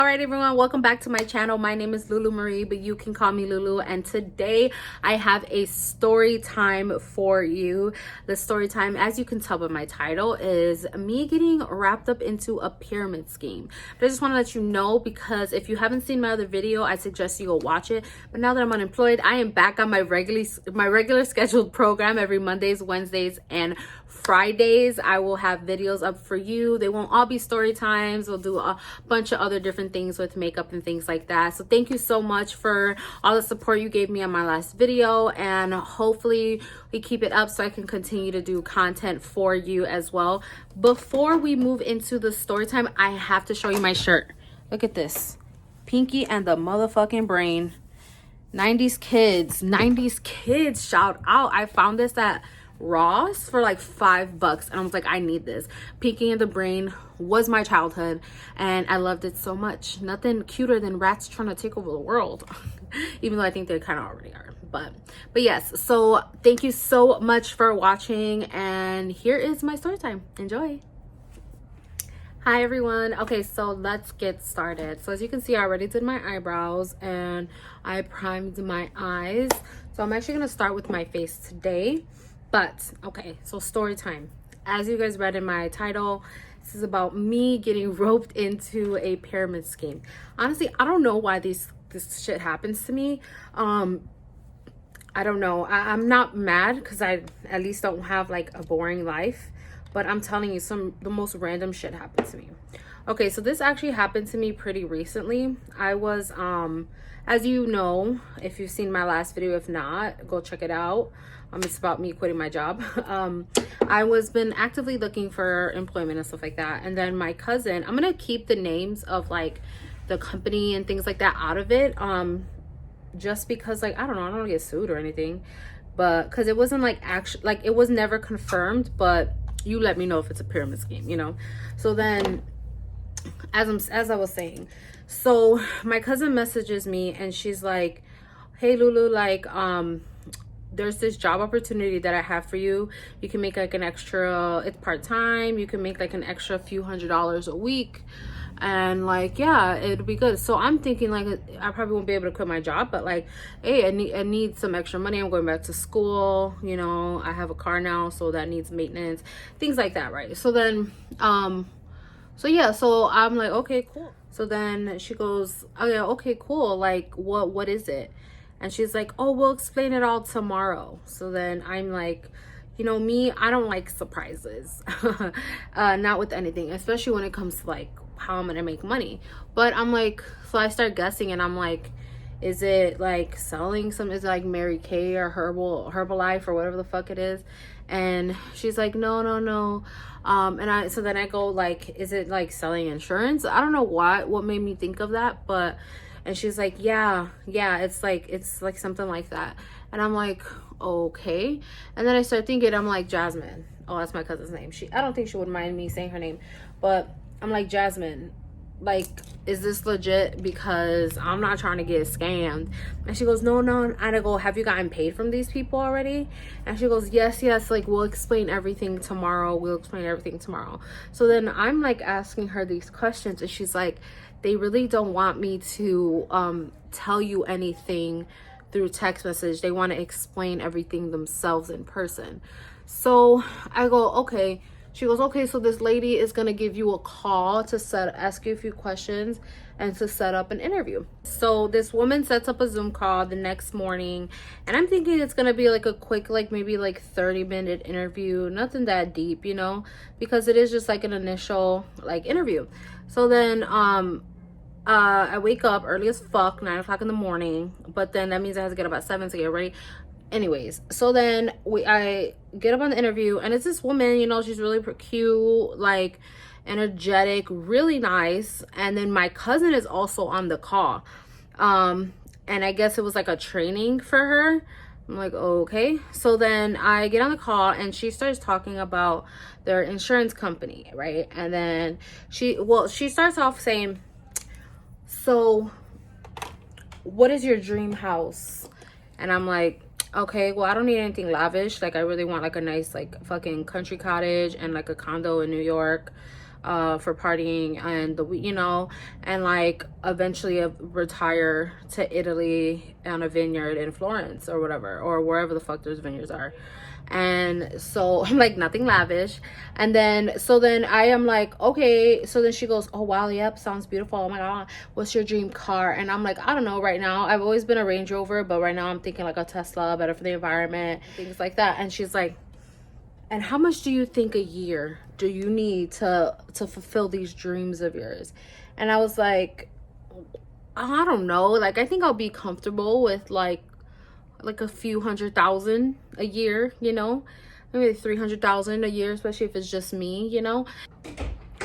All right, everyone, welcome back to my channel. My name is Lulu Marie, but you can call me Lulu. And today I have a story time for you. The story time, as you can tell by my title, is me getting wrapped up into a pyramid scheme. But I just want to let you know, because if you haven't seen my other video, I suggest you go watch it. But now that I'm unemployed, I am back on my regular scheduled program every Mondays, Wednesdays, and Fridays. I will have videos up for you. They won't all be story times. We'll do a bunch of other different things with makeup and things like that. So thank you so much for all the support you gave me on my last video, and hopefully we keep it up so I can continue to do content for you as well. Before we move into the story time, I have to show you my shirt. Look at this. Pinky and the motherfucking brain. 90s kids, shout out. I found this at Ross for like $5, and I was like, I need this. Pinky and the Brain was my childhood, and I loved it so much. Nothing cuter than rats trying to take over the world. Even though I think they kind of already are, but yes. So thank you so much for watching, and here is my story time. Enjoy. Hi everyone. Okay, so let's get started. So as you can see, I already did my eyebrows and I primed my eyes. So I'm actually going to start with my face today. But okay, so story time. As you guys read in my title, this is about me getting roped into a pyramid scheme. Honestly, I don't know why this shit happens to me. I don't know. I'm not mad because I at least don't have like a boring life. But I'm telling you, the most random shit happened to me. Okay, so this actually happened to me pretty recently. I was, as you know, if you've seen my last video, if not, go check it out. It's about me quitting my job. I was been actively looking for employment and stuff like that. And then my cousin, I'm going to keep the names of like the company and things like that out of it. Just because like, I don't know, I don't want to get sued or anything. But because it wasn't like actually, like it was never confirmed, but you let me know if it's a pyramid scheme, you know? So then as I was saying, so my cousin messages me and she's like, hey Lulu, like, there's this job opportunity that I have for you. You can make like an extra, it's part-time. You can make like an extra few $100s a week. And like, yeah, it'll be good. So I'm thinking like, I probably won't be able to quit my job, but like, hey, I need some extra money. I'm going back to school. You know, I have a car now, so that needs maintenance, things like that. Right. So then, so yeah, so I'm like, okay, cool. So then she goes, oh yeah, okay, cool. Like, what is it? And she's like, oh, we'll explain it all tomorrow. So then I'm like, you know me, I don't like surprises. Not with anything, especially when it comes to like how I'm gonna make money. But I'm like, so I start guessing and I'm like, is it like selling some, is it like Mary Kay or Herbalife or whatever the fuck it is? And she's like, no. So then I go like, is it like selling insurance? I don't know what made me think of that, but and she's like, yeah, it's like something like that. And I'm like, okay. And then I start thinking, I'm like, Jasmine. Oh, that's my cousin's name. I don't think she would mind me saying her name, but I'm like, Jasmine, like, is this legit? Because I'm not trying to get scammed. And she goes, no. And I go, have you gotten paid from these people already? And she goes, yes, like, we'll explain everything tomorrow. So then I'm like asking her these questions, and she's like, they really don't want me to tell you anything through text message. They want to explain everything themselves in person. So I go, okay. She goes, okay, so this lady is going to give you a call to ask you a few questions and to set up an interview. So this woman sets up a Zoom call the next morning, and I'm thinking it's going to be like a quick, like maybe like 30-minute interview, nothing that deep, you know, because it is just like an initial like interview. So then I wake up early as fuck, 9 o'clock in the morning, but then that means I have to get up at 7 to get ready. Anyways, so then I get up on the interview, and it's this woman, you know, she's really cute, like energetic, really nice. And then my cousin is also on the call. And I guess it was like a training for her. I'm like, okay. So then I get on the call, and she starts talking about their insurance company, right? And then she starts off saying, so what is your dream house? And I'm like, okay, well, I don't need anything lavish. Like, I really want like a nice like fucking country cottage and like a condo in New York. for partying and and like eventually retire to Italy on a vineyard in Florence or whatever, or wherever the fuck those vineyards are. And so I'm like, nothing lavish. And then I am like, okay. So then she goes, oh wow, yep, sounds beautiful. Oh my god, what's your dream car? And I'm like, I don't know right now. I've always been a Range Rover, but right now I'm thinking like a Tesla, better for the environment, things like that. And she's like, and how much do you think a year do you need to fulfill these dreams of yours? And I was like, I don't know. Like, I think I'll be comfortable with like a few $100,000 a year, maybe 300,000 a year, especially if it's just me,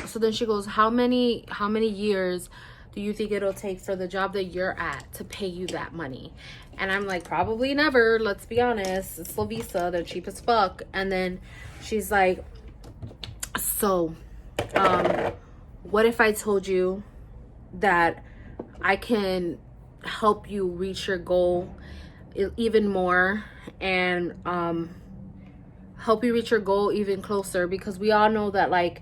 So then she goes, how many years do you think it'll take for the job that you're at to pay you that money? And I'm like, probably never, let's be honest. It's Lovisa, they're cheap as fuck. And then she's like, so what if I told you that I can help you reach your goal even more, and help you reach your goal even closer? Because we all know that like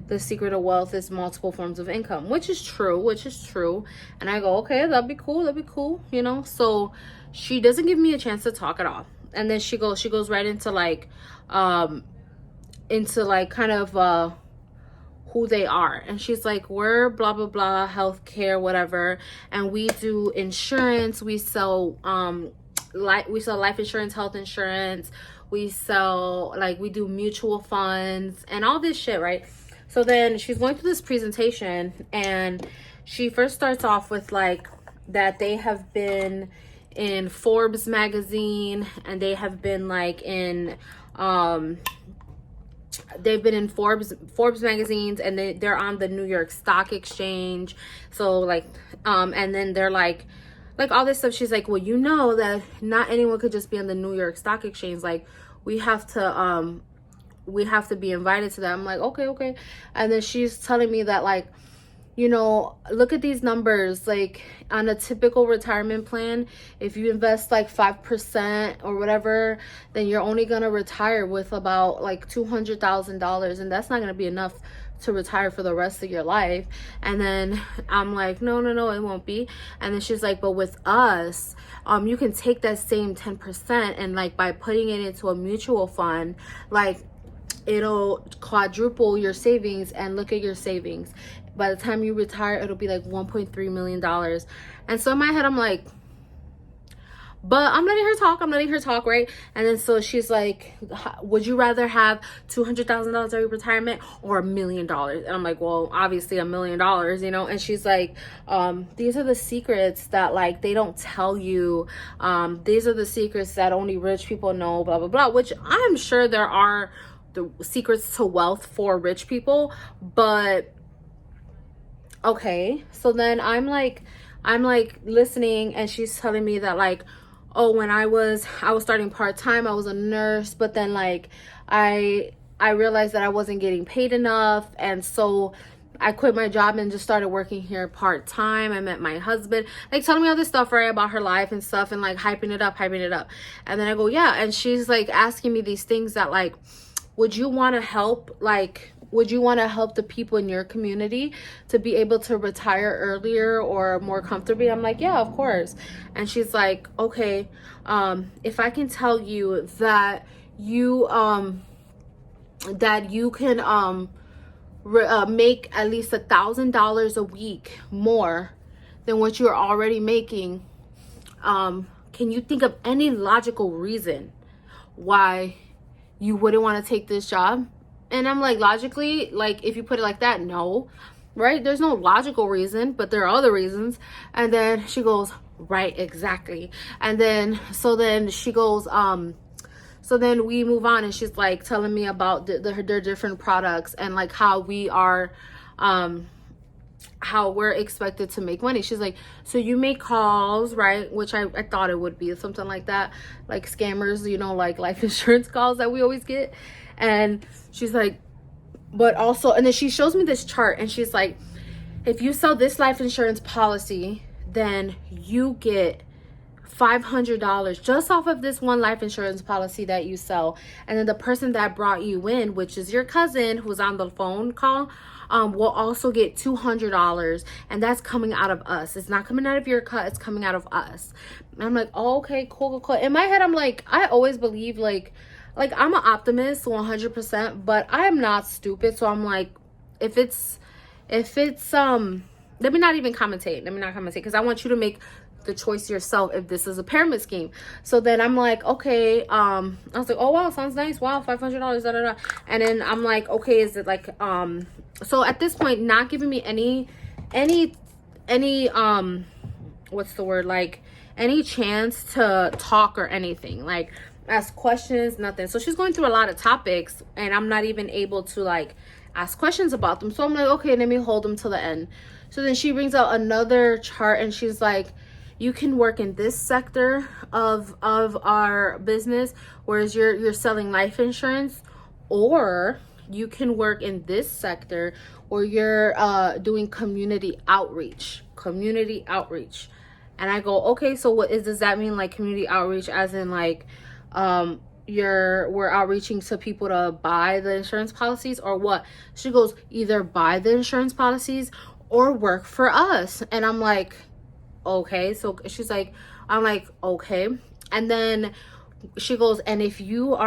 the secret of wealth is multiple forms of income, which is true. And I go, okay, that'd be cool, So she doesn't give me a chance to talk at all. And then she goes right into like kind of who they are. And she's like, we're blah blah blah, healthcare, whatever, and we do insurance. We sell life insurance, health insurance. We sell, like, we do mutual funds and all this shit, right? So then she's going through this presentation, and she first starts off with like that they have been in Forbes magazine, and they have been like in they've been in Forbes magazines, and they're on the New York Stock Exchange. So like and then they're like all this stuff. She's like, well, that not anyone could just be on the New York Stock Exchange. Like, we have to be invited to that. I'm like, okay. And then she's telling me that, like, look at these numbers. Like, on a typical retirement plan, if you invest like 5% or whatever, then you're only gonna retire with about like $200,000, and that's not gonna be enough to retire for the rest of your life. And then I'm like, no, it won't be. And then she's like, but with us, you can take that same 10%, and like by putting it into a mutual fund, like it'll quadruple your savings. And look at your savings. By the time you retire, it'll be like $1.3 million. And so in my head, I'm like, but I'm letting her talk, right? And then so she's like, would you rather have $200,000 of your retirement or $1 million? And I'm like, well, obviously $1 million, And she's like, these are the secrets that like they don't tell you. These are the secrets that only rich people know, blah blah blah. Which I'm sure there are the secrets to wealth for rich people, but okay. So then I'm like listening, and she's telling me that like, oh, when I was starting part-time, I was a nurse, but then like I realized that I wasn't getting paid enough, and so I quit my job and just started working here part-time. I met my husband, like telling me all this stuff, right, about her life and stuff, and like hyping it up. And then I go, yeah. And she's like asking me these things that like, would you want to help the people in your community to be able to retire earlier or more comfortably? I'm like, yeah, of course. And she's like, okay, if I can tell you that you can make at least $1,000 a week more than what you're already making, can you think of any logical reason why you wouldn't want to take this job? And I'm like, logically, like, if you put it like that, no, right? There's no logical reason, but there are other reasons. And then she goes, right, exactly. And then she goes, so then we move on, and she's like telling me about their different products, and like how we're expected to make money. She's like, so you make calls, right? Which I thought it would be something like that, like scammers, like life insurance calls that we always get. And she's like, but also, and then she shows me this chart, and she's like, if you sell this life insurance policy, then you get $500 just off of this one life insurance policy that you sell. And then the person that brought you in, which is your cousin who's on the phone call, will also get $200, and that's coming out of us. It's not coming out of your cut, it's coming out of us. And I'm like, oh, okay, cool. In my head, I'm like, I always believe like I'm an optimist 100%, but I am not stupid. So I'm like, if it's let me not commentate because I want you to make the choice yourself if this is a pyramid scheme. So then I'm like, okay, I was like, oh wow, sounds nice, wow, $500, da da da. And then I'm like, okay, is it like so at this point, not giving me any what's the word, like any chance to talk or anything, like ask questions, nothing. So she's going through a lot of topics and I'm not even able to like ask questions about them. So I'm like, okay, let me hold them till the end. So then she brings out another chart and she's like, you can work in this sector of our business, whereas you're selling life insurance, or you can work in this sector where you're doing community outreach. And I go, okay, so does that mean like community outreach as in like we're outreaching to people to buy the insurance policies, or what? She goes, either buy the insurance policies or work for us. And I'm like, okay. So she's like, I'm like, okay. And then she goes, and if you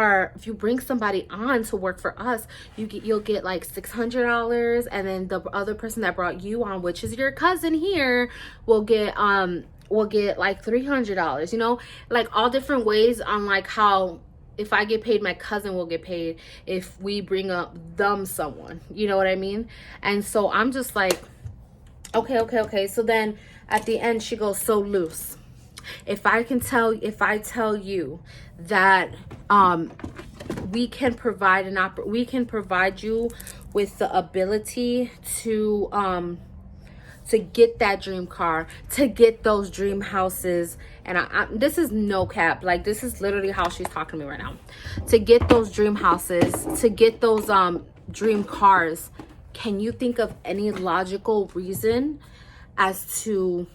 bring somebody on to work for us, you'll get like $600, and then the other person that brought you on, which is your cousin here, will get like $300, you know, like all different ways on like how if I get paid, my cousin will get paid if we bring up someone, you know what I mean? And so I'm just like, okay. So then at the end she goes, so Luce, if I tell you that we can provide you with the ability to get that dream car, to get those dream houses, and this is no cap, like this is literally how she's talking to me right now, to get those dream houses, to get those dream cars, can you think of any logical reason as to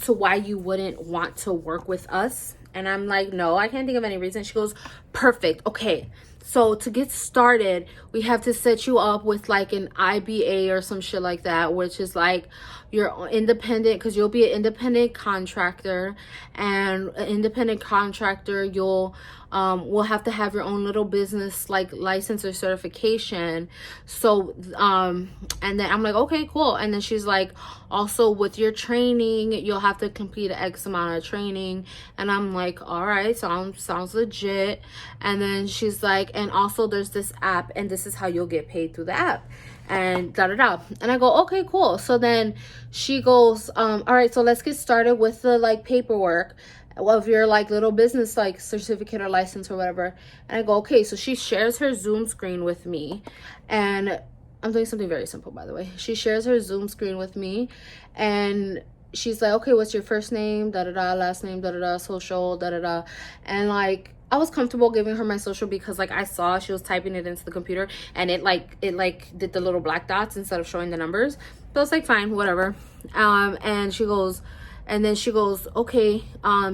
why you wouldn't want to work with us? And I'm like, no, I can't think of any reason. She goes, perfect. Okay, so to get started, we have to set you up with like an IBA or some shit like that, which is like you're independent, because you'll be an independent contractor, and an independent contractor, you'll will have to have your own little business like license or certification. So and then I'm like, okay, cool. And then she's like, also with your training, you'll have to complete an X amount of training. And I'm like, all right, sounds legit. And then she's like, and also there's this app, and this is how you'll get paid through the app, and da da da. And I go, okay, cool. So then she goes, all right, so let's get started with the like paperwork of your like little business like certificate or license or whatever. And I go, okay. So she shares her Zoom screen with me, and I'm doing something very simple, by the way. She shares her Zoom screen with me, and she's like, okay, what's your first name, da da da, last name, da da da, social, da da da. And like I was comfortable giving her my social because like I saw she was typing it into the computer, and it did the little black dots instead of showing the numbers. But I was like, fine, whatever. And she goes, okay,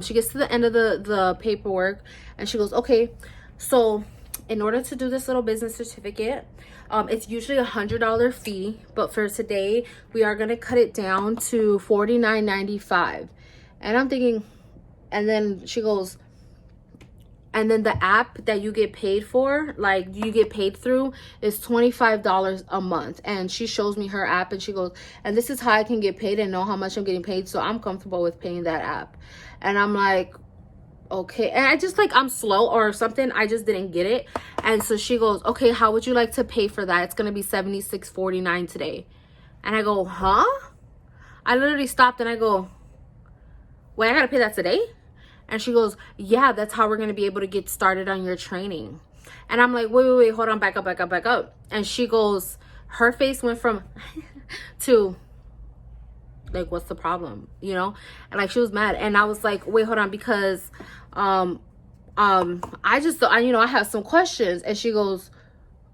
she gets to the end of the paperwork, and she goes, okay, so in order to do this little business certificate, it's usually $100 fee, but for today we are gonna cut it down to $49.95. And I'm thinking, and then she goes, and then the app that you get paid for, like you get paid through, is $25 a month. And she shows me her app, and she goes, and this is how I can get paid and know how much I'm getting paid, so I'm comfortable with paying that app. And I'm like, okay. And I just like, I'm slow or something, I just didn't get it. And so she goes, okay, how would you like to pay for that? It's gonna be $76.49 today. And I go, huh? I literally stopped and I go, wait, I gotta pay that today? And she goes, yeah, that's how we're going to be able to get started on your training. And I'm like, wait, hold on, back up. And she goes, her face went from to like, what's the problem? You know? And like, she was mad. And I was like, wait, hold on, because I have some questions. And she goes,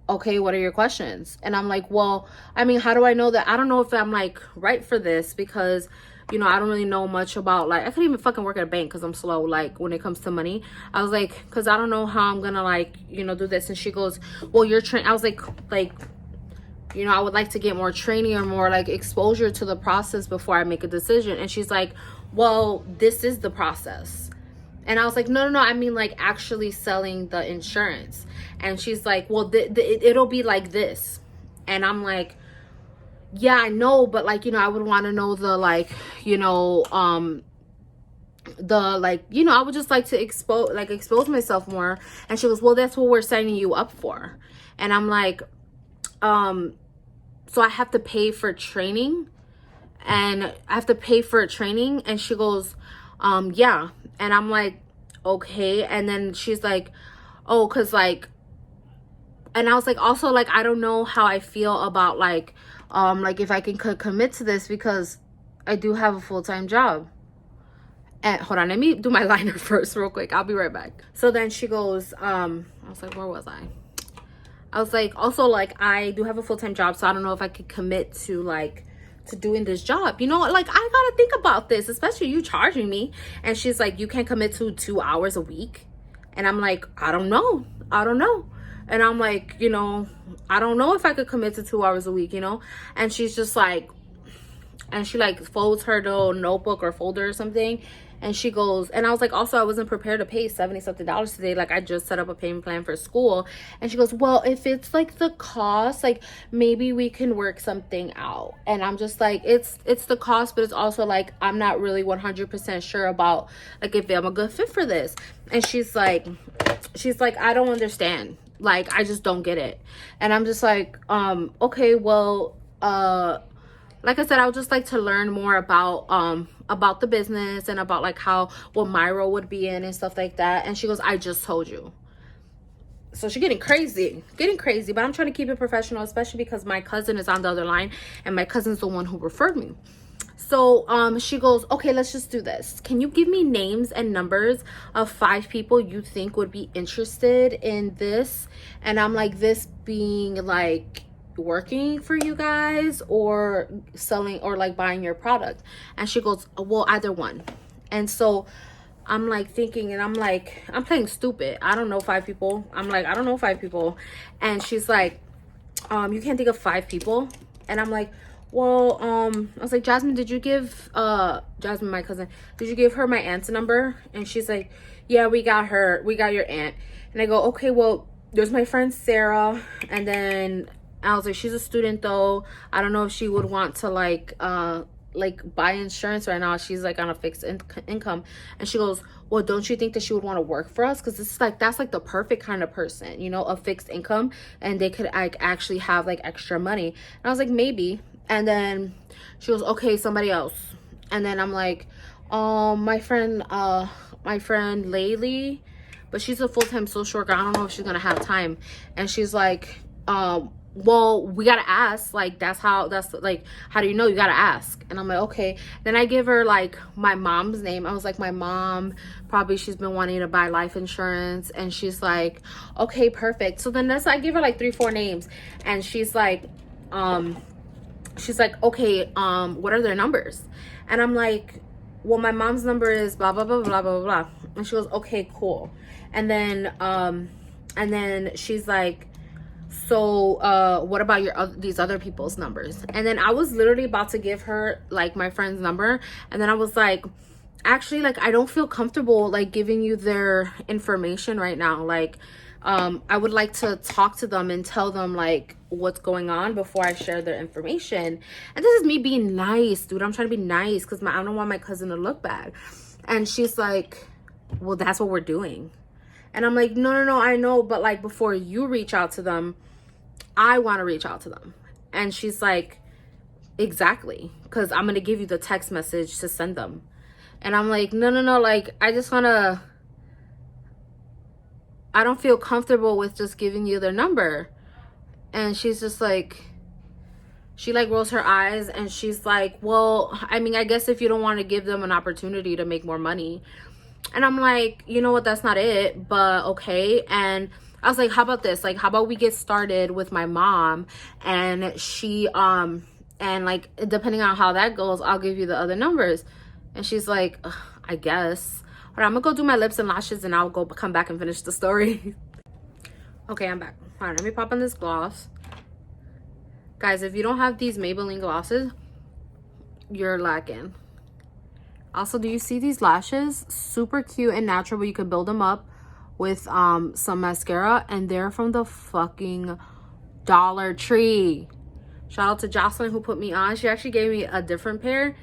okay, what are your questions? And I'm like, well, I mean, how do I know that? I don't know if I'm like right for this, because you know, I don't really know much about, like, I couldn't even fucking work at a bank because I'm slow, like, when it comes to money. I was like, because I don't know how I'm gonna, like, you know, do this. And she goes, well, you're trained. I was like, you know, I would like to get more training or more like exposure to the process before I make a decision. And she's like, well, this is the process. And I was like, no, I mean, like, actually selling the insurance. And she's like, well, it'll be like this. And I'm like, yeah, I know, but like, you know, I would want to know the, like, you know, the, like, you know, I would just like to expose myself more. And she goes, well, that's what we're signing you up for. And I'm like, so I have to pay for training, and I have to pay for training. And she goes, yeah. And I'm like, okay. And then she's like, oh, cause like, and I was like, also, like, I don't know how I feel about like if I can commit to this, because I do have a full-time job. And hold on, let me do my liner first real quick. I'll be right back. So then she goes, I was like, where was I? I was like, also, like, I do have a full-time job, so I don't know if I could commit to, like, to doing this job. You know, like, I gotta think about this, especially you charging me. And she's like, you can't commit to 2 hours a week. And I'm like, I don't know. And I'm like, you know, I don't know if I could commit to 2 hours a week, you know. And she's just like, and she like folds her little notebook or folder or something, and she goes, and I was like, also, I wasn't prepared to pay $70 something today, like, I just set up a payment plan for school. And she goes, well, if it's like the cost, like, maybe we can work something out. And I'm just like, it's the cost, but it's also like, I'm not really 100% sure about, like, if I'm a good fit for this. And she's like, I don't understand, like, I just don't get it. And I'm just like, okay, well, like I said, I would just like to learn more about the business, and about like what my role would be in and stuff like that. And she goes, I just told you. So she's getting crazy, but I'm trying to keep it professional, especially because my cousin is on the other line, and my cousin's the one who referred me. So she goes, okay, let's just do this. Can you give me names and numbers of 5 people you think would be interested in this? And I'm like, this being like working for you guys, or selling, or like buying your product? And she goes, well, either one. And so I'm like thinking, and I'm like, I'm playing stupid. I don't know 5 people. I'm like, I don't know 5 people. And she's like, you can't think of 5 people? And I'm like, well, I was like, Jasmine, did you give Jasmine, my cousin, did you give her my aunt's number? And she's like, yeah, we got your aunt. And I go, okay, well, there's my friend Sarah. And then I was like, she's a student though. I don't know if she would want to like buy insurance right now. She's like on a fixed income. And she goes, well, don't you think that she would want to work for us? Because this is like, that's like the perfect kind of person, you know, a fixed income, and they could like actually have like extra money. And I was like, maybe. And then she goes, okay, somebody else. And then I'm like, my friend Laylee, but she's a full-time social worker. I don't know if she's gonna have time. And she's like, well, we gotta ask. Like, that's like, how do you know? You gotta ask. And I'm like, okay. Then I give her like my mom's name. I was like, my mom, probably she's been wanting to buy life insurance. And she's like, okay, perfect. So then I give her like 3-4 names. And she's like, okay, what are their numbers? And I'm like, well, my mom's number is blah, blah, blah, blah, blah, blah. And she goes, okay, cool. And then she's like, so what about these other people's numbers? And then I was literally about to give her like my friend's number, and then I was like, actually, like, I don't feel comfortable like giving you their information right now. Like, I would like to talk to them and tell them like what's going on before I share their information. And this is me being nice, dude. I'm trying to be nice because I don't want my cousin to look bad. And she's like, well, that's what we're doing. And I'm like, no, I know, but like, before you reach out to them, I want to reach out to them. And she's like, exactly, because I'm gonna give you the text message to send them. And I'm like, no, like, I don't feel comfortable with just giving you their number. And she's just like, she like rolls her eyes, and she's like, well, I mean, I guess if you don't want to give them an opportunity to make more money. And I'm like, you know what, that's not it, but okay. And I was like, how about this? Like, how about we get started with my mom, and she, and like, depending on how that goes, I'll give you the other numbers. And she's like, ugh, I guess. But I'm gonna go do my lips and lashes, and I'll come back and finish the story. Okay, I'm back. All right, let me pop on this gloss. Guys, if you don't have these Maybelline glosses, you're lacking. Also, do you see these lashes? Super cute and natural, but you could build them up with some mascara, and they're from the fucking Dollar Tree. Shout out to Jacklyn who put me on. She actually gave me a different pair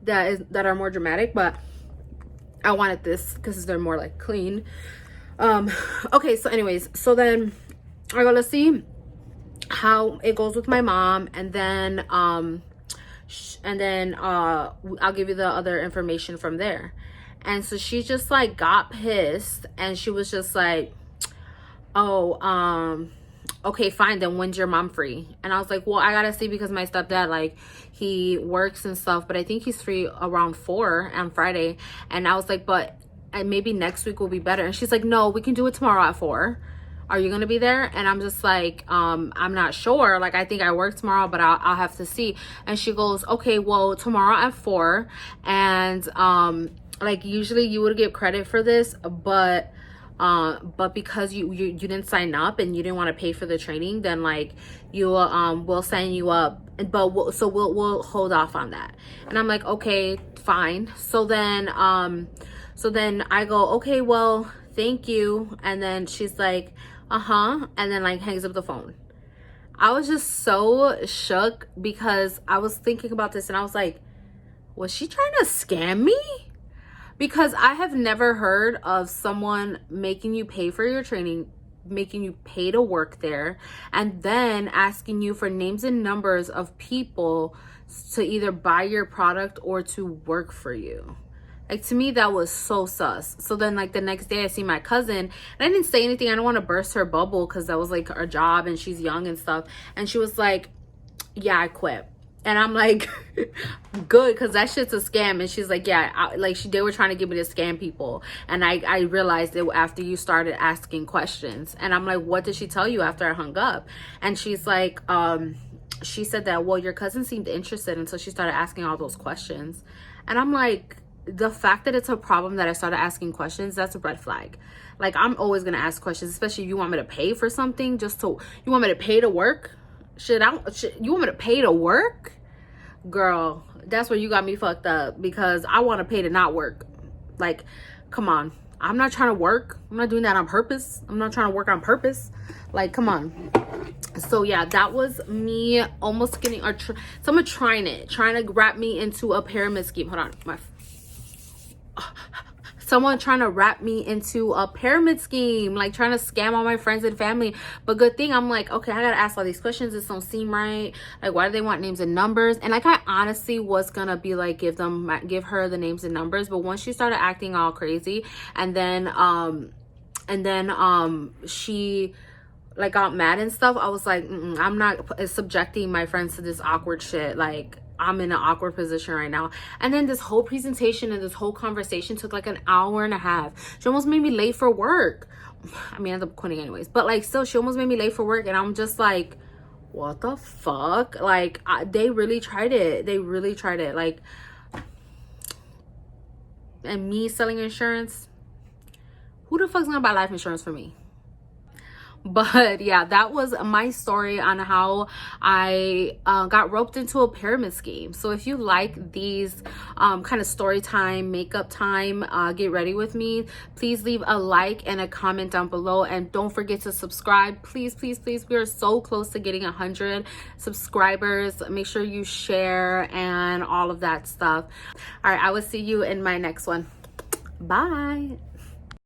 that are more dramatic, but I wanted this because they're more like clean. Okay, so anyways, so then I go, let's see how it goes with my mom, and then I'll give you the other information from there. And so she just like got pissed, and she was just like, oh, okay, fine, then when's your mom free? And I was like, well, I gotta see, because my stepdad, like, he works and stuff, but I think he's free around 4 on Friday. And I was like, but maybe next week will be better. And she's like, no, we can do it tomorrow at 4. Are you gonna be there? And I'm just like, I'm not sure. Like, I think I work tomorrow, but I'll have to see. And she goes, okay, well, tomorrow at 4. And like, usually you would get credit for this, but because you didn't sign up and you didn't want to pay for the training, then like we'll sign you up, but we'll hold off on that. And I'm like, okay, fine. So then I go, okay, well, thank you. And then she's like, and then like hangs up the phone. I was just so shook, because I was thinking about this, and I was like, was she trying to scam me? Because I have never heard of someone making you pay for your training, making you pay to work there, and then asking you for names and numbers of people to either buy your product or to work for you. Like, to me, that was so sus. So then, like, the next day I see my cousin, and I didn't say anything. I don't want to burst her bubble, because that was like her job and she's young and stuff. And she was like, yeah, I quit. And I'm like, good, because that shit's a scam. And she's like, yeah, they were trying to get me to scam people. And I realized it after you started asking questions. And I'm like, what did she tell you after I hung up? And she's like, she said that, well, your cousin seemed interested, and so she started asking all those questions. And I'm like, the fact that it's a problem that I started asking questions, that's a red flag. Like, I'm always gonna ask questions, especially if you want me to pay for something. You want me to pay to work? You want me to pay to work? Girl, that's where you got me fucked up, because I want to pay to not work. Like, come on. I'm not trying to work. I'm not doing that on purpose. I'm not trying to work on purpose. Like, come on. So yeah, that was me almost getting someone trying to wrap me into a pyramid scheme. Hold on, someone trying to wrap me into a pyramid scheme, like trying to scam all my friends and family. But good thing I'm like, okay, I gotta ask all these questions. This don't seem right. Like, why do they want names and numbers? And like, I honestly was gonna be like, give her the names and numbers. But once she started acting all crazy, and then she like got mad and stuff, I was like, I'm not subjecting my friends to this awkward shit. Like, I'm in an awkward position right now. And then this whole presentation and this whole conversation took like an hour and a half. She almost made me late for work. I mean, I ended up quitting anyways, but like, still, she almost made me late for work. And I'm just like, what the fuck? Like, they really tried it. They really tried it. Like, and me selling insurance, who the fuck's gonna buy life insurance for me? But yeah, that was my story on how I got roped into a pyramid scheme. So if you like these kind of story time, makeup time, get ready with me, please leave a like and a comment down below, and don't forget to subscribe. Please, please, please. We are so close to getting 100 subscribers. Make sure you share and all of that stuff. All right, I will see you in my next one. Bye.